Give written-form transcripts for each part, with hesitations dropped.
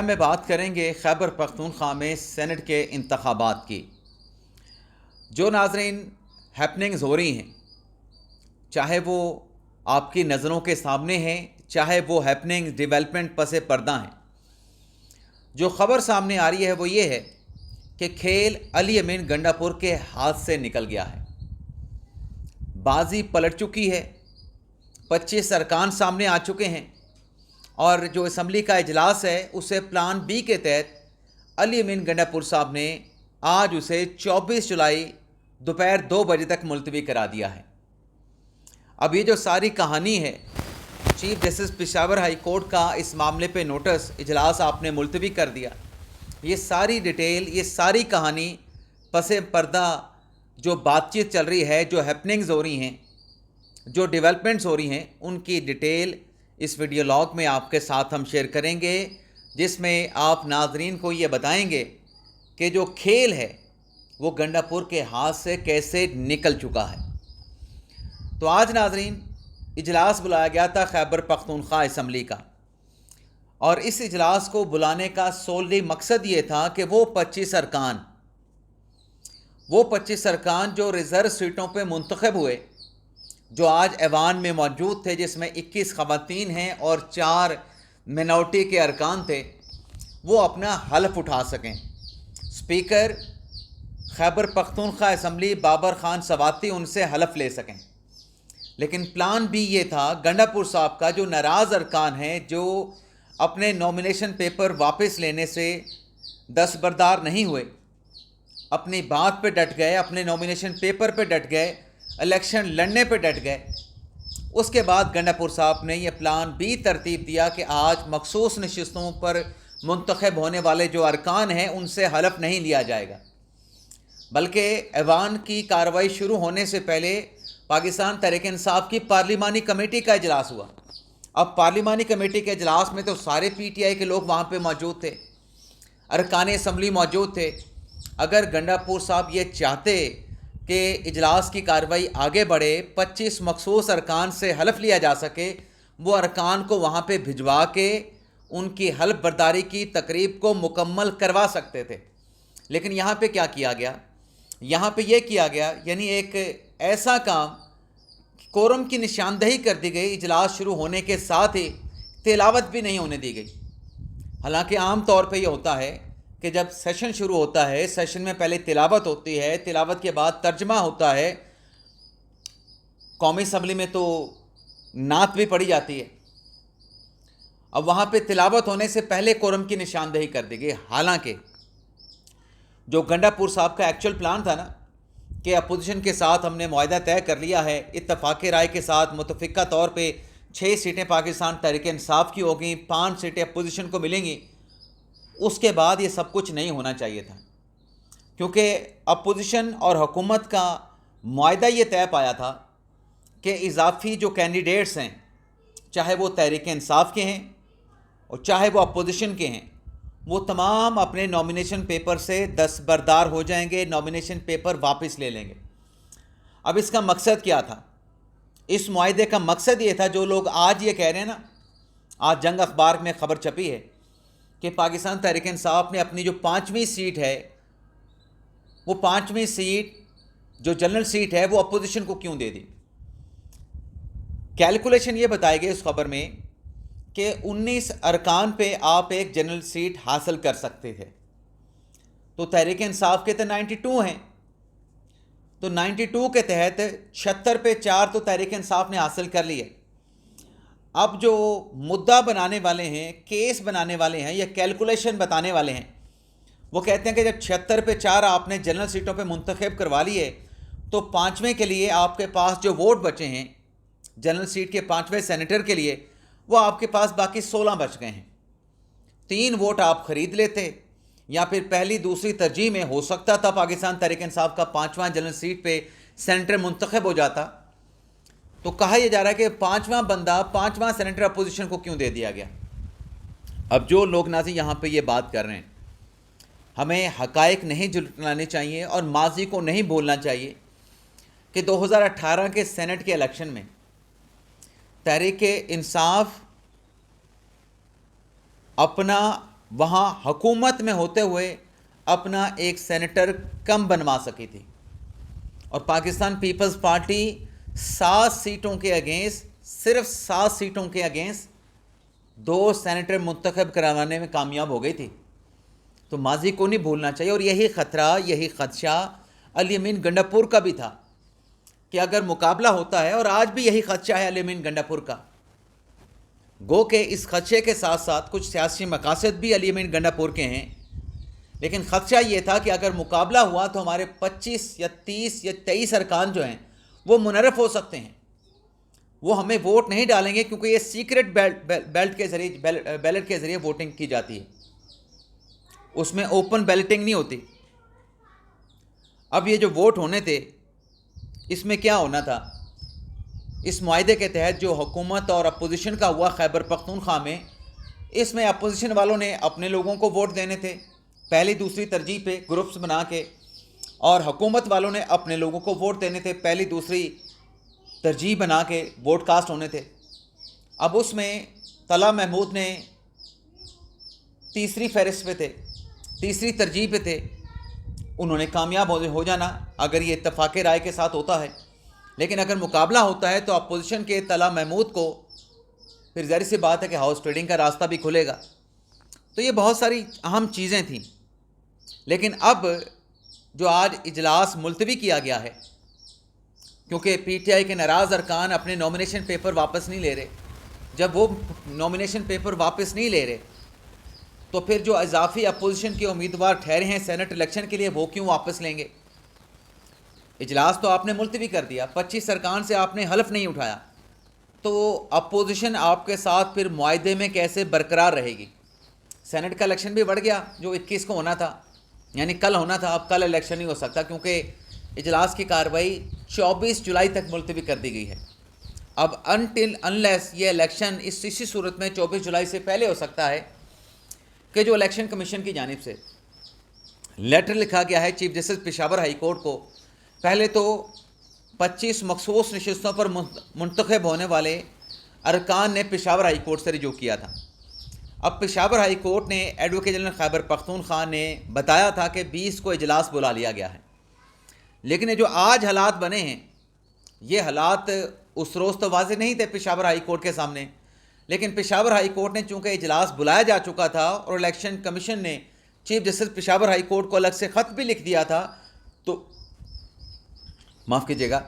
میں بات کریں گے خیبر پختونخوا میں سینٹ کے انتخابات کی۔ جو ناظرین ہیپننگز ہو رہی ہیں، چاہے وہ آپ کی نظروں کے سامنے ہیں، چاہے وہ ہیپننگز ڈیولپمنٹ پس پردہ ہیں، جو خبر سامنے آ رہی ہے وہ یہ ہے کہ کھیل علی امین گنڈا پور کے ہاتھ سے نکل گیا ہے۔ بازی پلٹ چکی ہے، 25 ارکان سامنے آ چکے ہیں، اور جو اسمبلی کا اجلاس ہے اسے پلان بی کے تحت علی امین گنڈا پور صاحب نے آج اسے 24 جولائی دوپہر 2 بجے تک ملتوی کرا دیا ہے۔ اب یہ جو ساری کہانی ہے، chief justice Peshawar high court کا اس معاملے پہ نوٹس، اجلاس آپ نے ملتوی کر دیا، یہ ساری ڈیٹیل، یہ ساری کہانی پس پردہ جو بات چیت چل رہی ہے، جو ہیپننگز ہو رہی ہیں، جو ڈیولپمنٹس ہو رہی ہیں، ان کی ڈیٹیل اس ویڈیو لاگ میں آپ کے ساتھ ہم شیئر کریں گے، جس میں آپ ناظرین کو یہ بتائیں گے کہ جو کھیل ہے وہ گنڈا پور کے ہاتھ سے کیسے نکل چکا ہے۔ تو آج ناظرین اجلاس بلایا گیا تھا خیبر پختونخوا اسمبلی کا، اور اس اجلاس کو بلانے کا سوللی مقصد یہ تھا کہ وہ 25 ارکان جو ریزرو سیٹوں پہ منتخب ہوئے، جو آج ایوان میں موجود تھے، جس میں 21 خواتین ہیں اور 4 منورٹی کے ارکان تھے، وہ اپنا حلف اٹھا سکیں۔ اسپیکر خیبر پختونخوا اسمبلی بابر خان سواتی ان سے حلف لے سکیں، لیکن پلان بھی یہ تھا گنڈا پور صاحب کا جو ناراض ارکان ہیں، جو اپنے نومینیشن پیپر واپس لینے سے دستبردار نہیں ہوئے، اپنی بات پہ ڈٹ گئے، اپنے نومینیشن پیپر پہ ڈٹ گئے، الیکشن لڑنے پہ ڈٹ گئے، اس کے بعد گنڈا پور صاحب نے یہ پلان بھی ترتیب دیا کہ آج مخصوص نشستوں پر منتخب ہونے والے جو ارکان ہیں ان سے حلف نہیں لیا جائے گا، بلکہ ایوان کی کارروائی شروع ہونے سے پہلے پاکستان تحریک انصاف کی پارلیمانی کمیٹی کا اجلاس ہوا۔ اب پارلیمانی کمیٹی کے اجلاس میں تو سارے پی ٹی آئی کے لوگ وہاں پہ موجود تھے، ارکان اسمبلی موجود تھے۔ اگر گنڈا پور صاحب یہ چاہتے کہ اجلاس کی کارروائی آگے بڑھے، 25 مخصوص ارکان سے حلف لیا جا سکے، وہ ارکان کو وہاں پہ بھجوا کے ان کی حلف برداری کی تقریب کو مکمل کروا سکتے تھے، لیکن یہاں پہ کیا کیا گیا؟ یہاں پہ یہ کیا گیا، یعنی ایک ایسا کام، کورم کی نشاندہی کر دی گئی، اجلاس شروع ہونے کے ساتھ ہی تلاوت بھی نہیں ہونے دی گئی۔ حالانکہ عام طور پہ یہ ہوتا ہے کہ جب سیشن شروع ہوتا ہے، سیشن میں پہلے تلاوت ہوتی ہے، تلاوت کے بعد ترجمہ ہوتا ہے، قومی اسمبلی میں تو نعت بھی پڑھی جاتی ہے۔ اب وہاں پہ تلاوت ہونے سے پہلے کورم کی نشاندہی کر دی گئی، حالانکہ جو گنڈا پور صاحب کا ایکچوئل پلان تھا نا کہ اپوزیشن کے ساتھ ہم نے معاہدہ طے کر لیا ہے، اتفاق رائے کے ساتھ متفقہ طور پہ 6 سیٹیں پاکستان تحریک انصاف کی ہوگیں، 5 سیٹیں اپوزیشن کو ملیں گی، اس کے بعد یہ سب کچھ نہیں ہونا چاہیے تھا، کیونکہ اپوزیشن اور حکومت کا معاہدہ یہ طے پایا تھا کہ اضافی جو کینڈیڈیٹس ہیں، چاہے وہ تحریک انصاف کے ہیں اور چاہے وہ اپوزیشن کے ہیں، وہ تمام اپنے نومینیشن پیپر سے دستبردار ہو جائیں گے، نومینیشن پیپر واپس لے لیں گے۔ اب اس کا مقصد کیا تھا؟ اس معاہدے کا مقصد یہ تھا، جو لوگ آج یہ کہہ رہے ہیں نا، آج جنگ اخبار میں خبر چھپی ہے کہ پاکستان تحریک انصاف نے اپنی جو 5ویں سیٹ ہے، وہ 5ویں سیٹ جو جنرل سیٹ ہے وہ اپوزیشن کو کیوں دے دی؟ کیلکولیشن یہ بتائی گئی اس خبر میں کہ 19 ارکان پہ آپ ایک جنرل سیٹ حاصل کر سکتے تھے، تو تحریک انصاف کے تو 92 ہیں، تو 92 کے تحت 76 پہ 4 تو تحریک انصاف نے حاصل کر لیے۔ اب جو مدعا بنانے والے ہیں، کیس بنانے والے ہیں، یا کیلکولیشن بتانے والے ہیں، وہ کہتے ہیں کہ جب 76 پہ 4 آپ نے جنرل سیٹوں پہ منتخب کروا لیے، تو 5ویں کے لیے آپ کے پاس جو ووٹ بچے ہیں، جنرل سیٹ کے 5ویں سینیٹر کے لیے، وہ آپ کے پاس باقی 16 بچ گئے ہیں۔ 3 ووٹ آپ خرید لیتے، یا پھر پہلی دوسری ترجیح میں ہو سکتا تھا پاکستان تحریک انصاف کا 5واں جنرل سیٹ پہ سینیٹر منتخب ہو جاتا۔ تو کہا یہ جا رہا ہے کہ 5واں بندہ، 5واں سینیٹر اپوزیشن کو کیوں دے دیا گیا؟ اب جو لوگ ناظرین یہاں پہ یہ بات کر رہے ہیں، ہمیں حقائق نہیں جھٹلانے چاہیے اور ماضی کو نہیں بھولنا چاہیے کہ 2018 کے سینٹ کے الیکشن میں تحریک انصاف اپنا وہاں حکومت میں ہوتے ہوئے اپنا ایک سینیٹر کم بنوا سکی تھی، اور پاکستان پیپلز پارٹی 7 سیٹوں کے اگینسٹ، صرف 7 سیٹوں کے اگینسٹ 2 سینیٹر منتخب کروانے میں کامیاب ہو گئی تھی۔ تو ماضی کو نہیں بھولنا چاہیے، اور یہی خطرہ، یہی خدشہ علی امین گنڈاپور کا بھی تھا کہ اگر مقابلہ ہوتا ہے، اور آج بھی یہی خدشہ ہے علی امین گنڈاپور کا، گو کہ اس خدشے کے ساتھ ساتھ کچھ سیاسی مقاصد بھی علی امین گنڈاپور کے ہیں، لیکن خدشہ یہ تھا کہ اگر مقابلہ ہوا تو ہمارے 25 یا 30 یا 23 ارکان جو ہیں وہ منحرف ہو سکتے ہیں، وہ ہمیں ووٹ نہیں ڈالیں گے، کیونکہ یہ سیکرٹ بیلٹ کے ذریعے ووٹنگ کی جاتی ہے، اس میں اوپن بیلٹنگ نہیں ہوتی۔ اب یہ جو ووٹ ہونے تھے، اس میں کیا ہونا تھا، اس معاہدے کے تحت جو حکومت اور اپوزیشن کا ہوا خیبر پختونخوا میں، اس میں اپوزیشن والوں نے اپنے لوگوں کو ووٹ دینے تھے پہلی دوسری ترجیح پہ گروپس بنا کے، اور حکومت والوں نے اپنے لوگوں کو ووٹ دینے تھے پہلی دوسری ترجیح بنا کے، ووٹ کاسٹ ہونے تھے۔ اب اس میں طلعت محمود نے تیسری فہرست پہ تھے، تیسری ترجیح پہ تھے، انہوں نے کامیاب ہو جانا اگر یہ اتفاق رائے کے ساتھ ہوتا ہے، لیکن اگر مقابلہ ہوتا ہے تو اپوزیشن کے طلعت محمود کو پھر ظاہر سی بات ہے کہ ہاؤس ٹریڈنگ کا راستہ بھی کھلے گا۔ تو یہ بہت ساری اہم چیزیں تھیں، لیکن اب جو آج اجلاس ملتوی کیا گیا ہے، کیونکہ پی ٹی آئی کے ناراض ارکان اپنے نامینیشن پیپر واپس نہیں لے رہے، جب وہ نامینیشن پیپر واپس نہیں لے رہے تو پھر جو اضافی اپوزیشن کے امیدوار ٹھہرے ہیں سینٹ الیکشن کے لیے، وہ کیوں واپس لیں گے؟ اجلاس تو آپ نے ملتوی کر دیا، 25 ارکان سے آپ نے حلف نہیں اٹھایا، تو اپوزیشن آپ کے ساتھ پھر معاہدے میں کیسے برقرار رہے گی؟ سینٹ کا الیکشن بھی بڑھ گیا، جو 21 کو ہونا تھا، یعنی کل ہونا تھا، اب کل الیکشن نہیں ہو سکتا، کیونکہ اجلاس کی کارروائی 24 جولائی تک ملتوی کر دی گئی ہے۔ اب انٹل انلیس یہ الیکشن اسی صورت میں 24 جولائی سے پہلے ہو سکتا ہے کہ جو الیکشن کمیشن کی جانب سے لیٹر لکھا گیا ہے chief justice Peshawar high court کو، پہلے تو 25 مخصوص نشستوں پر منتخب ہونے والے ارکان نے پشاور ہائی کورٹ سے رجوع کیا تھا۔ اب پشاور ہائی کورٹ نے ایڈوکیٹ جنرل خیبر پختونخوا نے بتایا تھا کہ 20 کو اجلاس بلا لیا گیا ہے، لیکن یہ جو آج حالات بنے ہیں، یہ حالات اس روز تو واضح نہیں تھے پشاور ہائی کورٹ کے سامنے، لیکن پشاور ہائی کورٹ نے چونکہ اجلاس بلایا جا چکا تھا اور الیکشن کمیشن نے chief justice Peshawar high court کو الگ سے خط بھی لکھ دیا تھا، تو معاف کیجیے گا،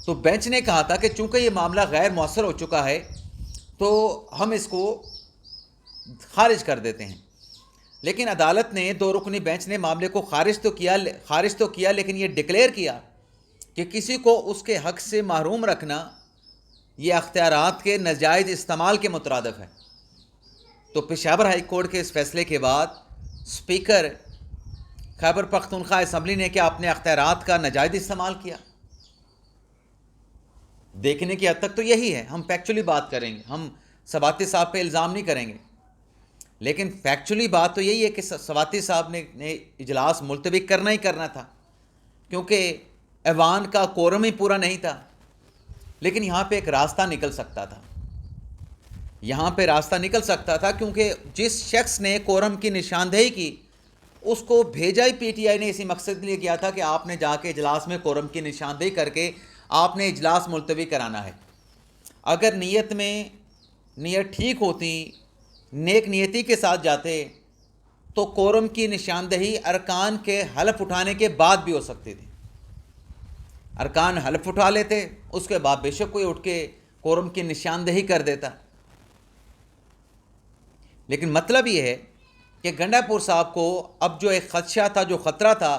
تو بینچ نے کہا تھا کہ چونکہ یہ معاملہ غیر مؤثر ہو چکا ہے تو ہم اس کو خارج کر دیتے ہیں، لیکن عدالت نے 2 رکنی بینچ نے معاملے کو خارج تو کیا لیکن یہ ڈکلیئر کیا کہ کسی کو اس کے حق سے محروم رکھنا یہ اختیارات کے ناجائز استعمال کے مترادف ہے۔ تو پشاور ہائی کورٹ کے اس فیصلے کے بعد اسپیکر خیبر پختونخوا اسمبلی نے کیا اپنے اختیارات کا ناجائز استعمال کیا؟ دیکھنے کی حد تک تو یہی ہے، ہم فیکچولی بات کریں گے، ہم سباتی صاحب پہ الزام نہیں کریں گے، لیکن فیکچولی بات تو یہی ہے کہ سباتی صاحب نے اجلاس ملتوی کرنا ہی کرنا تھا، کیونکہ ایوان کا کورم ہی پورا نہیں تھا، لیکن یہاں پہ ایک راستہ نکل سکتا تھا، یہاں پہ راستہ نکل سکتا تھا، کیونکہ جس شخص نے کورم کی نشاندہی کی اس کو بھیجا ہی پی ٹی آئی نے اسی مقصد کے لیے کیا تھا کہ آپ نے جا کے اجلاس میں کورم کی نشاندہی کر کے آپ نے اجلاس ملتوی کرانا ہے۔ اگر نیت ٹھیک ہوتی، نیک نیتی کے ساتھ جاتے، تو کورم کی نشاندہی ارکان کے حلف اٹھانے کے بعد بھی ہو سکتی تھی، ارکان حلف اٹھا لیتے، اس کے بعد بے شک کوئی اٹھ کے کورم کی نشاندہی کر دیتا۔ لیکن مطلب یہ ہے کہ گنڈاپور صاحب کو اب جو ایک خدشہ تھا، جو خطرہ تھا،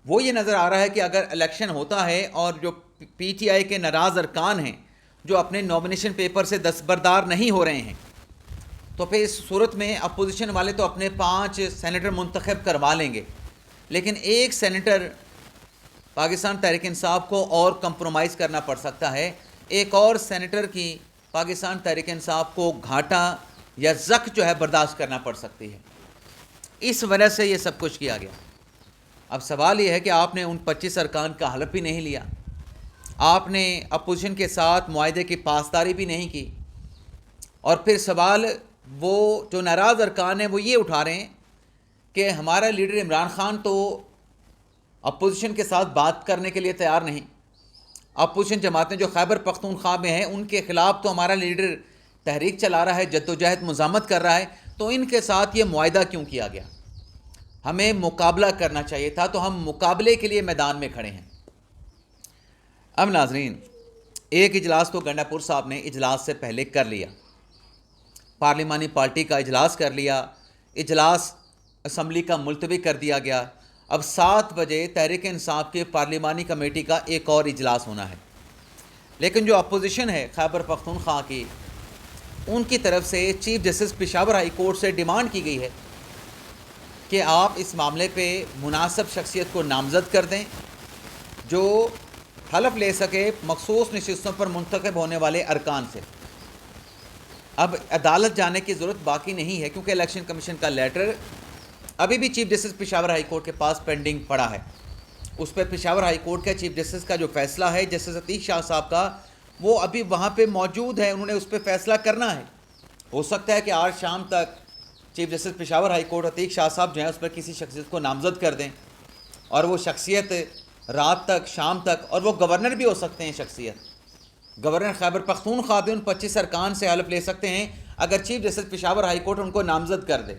وہ یہ نظر آ رہا ہے کہ اگر الیکشن ہوتا ہے اور جو پی ٹی آئی کے ناراض ارکان ہیں جو اپنے نامینیشن پیپر سے دستبردار نہیں ہو رہے ہیں، تو پھر اس صورت میں اپوزیشن والے تو اپنے 5 سینیٹر منتخب کروا لیں گے، لیکن ایک سینیٹر پاکستان تحریک انصاف کو اور کمپرومائز کرنا پڑ سکتا ہے، ایک اور سینیٹر کی پاکستان تحریک انصاف کو گھاٹا یا زخ جو ہے برداشت کرنا پڑ سکتی ہے، اس وجہ سے یہ سب کچھ کیا گیا۔ اب سوال یہ ہے کہ آپ نے ان 25 ارکان کا حلف بھی نہیں لیا، آپ نے اپوزیشن کے ساتھ معاہدے کی پاسداری بھی نہیں کی، اور پھر سوال وہ جو ناراض ارکان ہیں وہ یہ اٹھا رہے ہیں کہ ہمارا لیڈر عمران خان تو اپوزیشن کے ساتھ بات کرنے کے لیے تیار نہیں، اپوزیشن جماعتیں جو خیبر پختونخوا میں ہیں ان کے خلاف تو ہمارا لیڈر تحریک چلا رہا ہے، جد و جہد مزاحمت کر رہا ہے، تو ان کے ساتھ یہ معاہدہ کیوں کیا گیا؟ ہمیں مقابلہ کرنا چاہیے تھا، تو ہم مقابلے کے لیے میدان میں کھڑے ہیں۔ اب ناظرین، ایک اجلاس تو گنڈا پور صاحب نے اجلاس سے پہلے کر لیا، پارلیمانی پارٹی کا اجلاس کر لیا، اجلاس اسمبلی کا ملتوی کر دیا گیا۔ اب 7 بجے تحریک انصاف کی پارلیمانی کمیٹی کا ایک اور اجلاس ہونا ہے، لیکن جو اپوزیشن ہے خیبر پختونخوا کی، ان کی طرف سے chief justice Peshawar high court سے ڈیمانڈ کی گئی ہے کہ آپ اس معاملے پہ مناسب شخصیت کو نامزد کر دیں جو حلف لے سکے مخصوص نشستوں پر منتخب ہونے والے ارکان سے۔ اب عدالت جانے کی ضرورت باقی نہیں ہے، کیونکہ الیکشن کمیشن کا لیٹر ابھی بھی chief justice Peshawar high court کے پاس پینڈنگ پڑا ہے۔ اس پہ پشاور ہائی کورٹ کا چیف جسٹس کا جو فیصلہ ہے جسٹس عتیق شاہ صاحب کا، وہ ابھی وہاں پہ موجود ہے، انہوں نے اس پہ فیصلہ کرنا ہے۔ ہو سکتا ہے کہ آج شام تک chief justice Peshawar high court Atiq Shah صاحب جو ہیں اس پر کسی شخصیت کو نامزد کر دیں، اور وہ شخصیت رات تک، شام تک، اور وہ گورنر بھی ہو سکتے ہیں شخصیت، گورنر خیبر پختونخوا بھی ان 25 ارکان سے حلف لے سکتے ہیں اگر chief justice Peshawar high court ان کو نامزد کر دے۔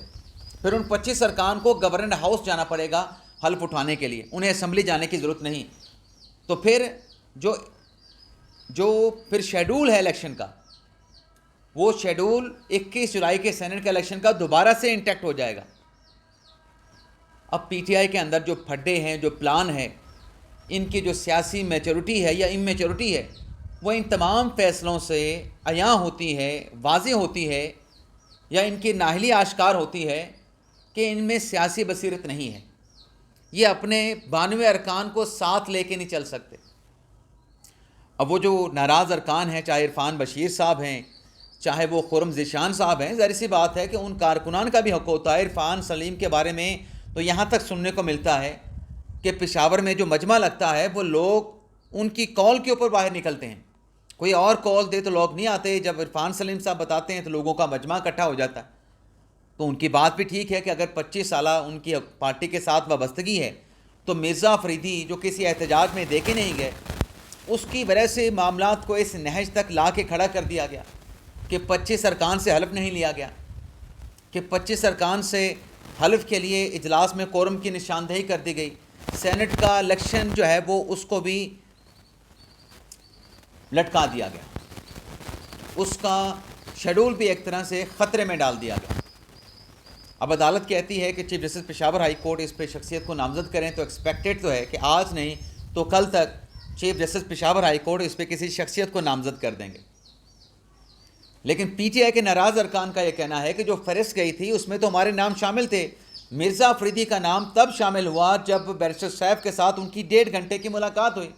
پھر ان 25 ارکان کو گورنر ہاؤس جانا پڑے گا حلف اٹھانے کے لیے، انہیں اسمبلی جانے کی ضرورت نہیں۔ تو پھر جو پھر شیڈول ہے الیکشن کا، وہ شیڈول 21 جولائی کے سینٹ کے الیکشن کا دوبارہ سے انٹیکٹ ہو جائے گا۔ اب پی ٹی آئی کے اندر جو پھڈے ہیں، جو پلان ہے، ان کی جو سیاسی میچورٹی ہے یا اممیچورٹی ہے، وہ ان تمام فیصلوں سے عیاں ہوتی ہے، واضح ہوتی ہے، یا ان کی نااہلی آشکار ہوتی ہے کہ ان میں سیاسی بصیرت نہیں ہے۔ یہ اپنے 92 ارکان کو ساتھ لے کے نہیں چل سکتے۔ اب وہ جو ناراض ارکان ہیں، چاہے عرفان بشیر صاحب ہیں، چاہے وہ خرم ذیشان صاحب ہیں، ظاہر سی بات ہے کہ ان کارکنان کا بھی حق ہوتا ہے۔ عرفان سلیم کے بارے میں تو یہاں تک سننے کو ملتا ہے کہ پشاور میں جو مجمع لگتا ہے وہ لوگ ان کی کال کے اوپر باہر نکلتے ہیں، کوئی اور کال دے تو لوگ نہیں آتے، جب عرفان سلیم صاحب بتاتے ہیں تو لوگوں کا مجمع اکٹھا ہو جاتا ہے۔ تو ان کی بات بھی ٹھیک ہے کہ اگر 25 سالہ ان کی پارٹی کے ساتھ وابستگی ہے، تو مرزا فریدی جو کسی احتجاج میں دے کے نہیں گئے، اس کی وجہ سے معاملات کو اس نہج تک لا کے کھڑا کر دیا گیا کہ 25 ارکان سے حلف نہیں لیا گیا، کہ 25 ارکان سے حلف کے لیے اجلاس میں کورم کی نشاندہی کر دی گئی۔ سینٹ کا الیکشن جو ہے وہ اس کو بھی لٹکا دیا گیا، اس کا شیڈول بھی ایک طرح سے خطرے میں ڈال دیا گیا۔ اب عدالت کہتی ہے کہ chief justice Peshawar high court اس پہ شخصیت کو نامزد کریں، تو ایکسپیکٹڈ تو ہے کہ آج نہیں تو کل تک chief justice Peshawar high court اس پہ کسی شخصیت کو نامزد کر دیں گے۔ لیکن پی ٹی آئی کے ناراض ارکان کا یہ کہنا ہے کہ جو فہرست گئی تھی اس میں تو ہمارے نام شامل تھے، مرزا فریدی کا نام تب شامل ہوا جب بیرسٹر سیف کے ساتھ ان کی 1.5 گھنٹے کی ملاقات ہوئی،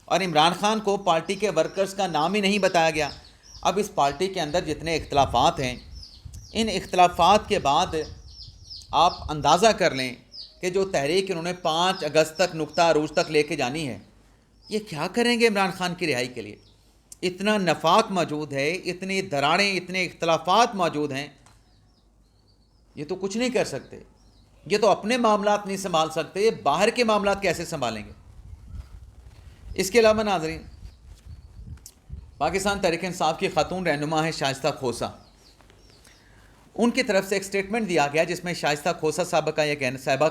اور عمران خان کو پارٹی کے ورکرز کا نام ہی نہیں بتایا گیا۔ اب اس پارٹی کے اندر جتنے اختلافات ہیں، ان اختلافات کے بعد آپ اندازہ کر لیں کہ جو تحریک انہوں نے 5 اگست تک نقطہ عروج تک لے کے جانی ہے، یہ کیا کریں گے عمران خان کی رہائی کے لیے؟ اتنا نفاق موجود ہے، اتنی دراڑیں، اتنے اختلافات موجود ہیں، یہ تو کچھ نہیں کر سکتے۔ یہ تو اپنے معاملات نہیں سنبھال سکتے، باہر کے معاملات کیسے سنبھالیں گے؟ اس کے علاوہ ناظرین، پاکستان تحریک انصاف کی خاتون رہنما ہیں شائستہ کھوسہ، ان کی طرف سے ایک سٹیٹمنٹ دیا گیا جس میں شائستہ کھوسہ صاحبہ کا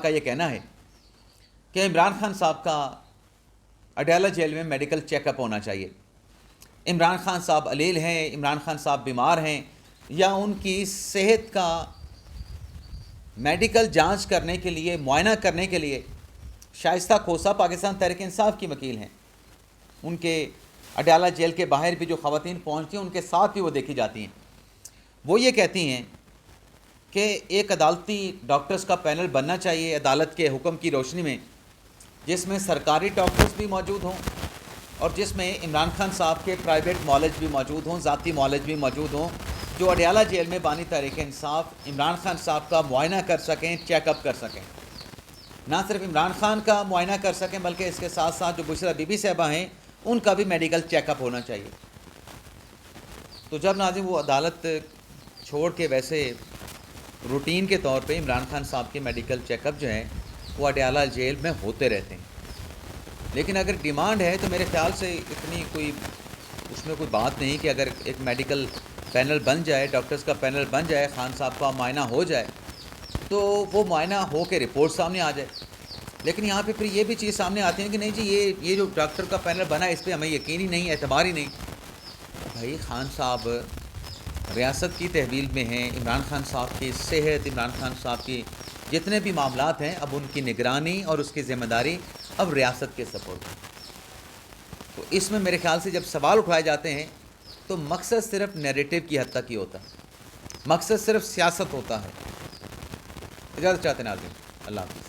یہ کہنا ہے کہ عمران خان صاحب کا اڈیالہ جیل میں میڈیکل چیک اپ ہونا چاہیے۔ عمران خان صاحب علیل ہیں، عمران خان صاحب بیمار ہیں، یا ان کی صحت کا میڈیکل جانچ کرنے کے لیے، معائنہ کرنے کے لیے شائستہ کھوسہ پاکستان تحریک انصاف کی وکیل ہیں۔ ان کے اڈیالہ جیل کے باہر بھی جو خواتین پہنچتی ہیں ان کے ساتھ بھی وہ دیکھی جاتی ہیں۔ وہ یہ کہتی ہیں کہ ایک عدالتی ڈاکٹرز کا پینل بننا چاہیے عدالت کے حکم کی روشنی میں، جس میں سرکاری ڈاکٹرز بھی موجود ہوں اور جس میں عمران خان صاحب کے پرائیویٹ معالج بھی موجود ہوں، ذاتی معالج بھی موجود ہوں، جو اڈیالہ جیل میں بانی تحریک انصاف عمران خان صاحب کا معائنہ کر سکیں، چیک اپ کر سکیں۔ نہ صرف عمران خان کا معائنہ کر سکیں بلکہ اس کے ساتھ ساتھ جو بشرا بی بی صاحبہ ہیں ان کا بھی میڈیکل چیک اپ ہونا چاہیے۔ تو جب ناظرین وہ عدالت چھوڑ کے ویسے روٹین کے طور پہ عمران خان صاحب کے میڈیکل چیک اپ جو ہیں وہ اڈیالہ جیل میں ہوتے رہتے ہیں. لیکن اگر ڈیمانڈ ہے تو میرے خیال سے اتنی کوئی اس میں کوئی بات نہیں کہ اگر ایک میڈیکل پینل بن جائے, ڈاکٹرز کا پینل بن جائے, خان صاحب کا معائنہ ہو جائے تو وہ معائنہ ہو کے رپورٹ سامنے آ جائے. لیکن یہاں پہ پھر یہ بھی چیز سامنے آتی ہے کہ نہیں جی یہ جو ڈاکٹر کا پینل بنا ہے اس پہ ہمیں یقین ہی نہیں, اعتبار ہی نہیں. بھائی خان صاحب ریاست کی تحویل میں ہیں, عمران خان صاحب کی صحت, عمران خان صاحب کی جتنے بھی معاملات ہیں اب ان کی نگرانی اور اس کی ذمہ داری اب ریاست کے سپورٹ. تو اس میں میرے خیال سے جب سوال اٹھائے جاتے ہیں تو مقصد صرف نیریٹو کی حد تک ہی ہوتا ہے, مقصد صرف سیاست ہوتا ہے. اجازت چاہتے ہیں ناظرین, اللہ حافظ.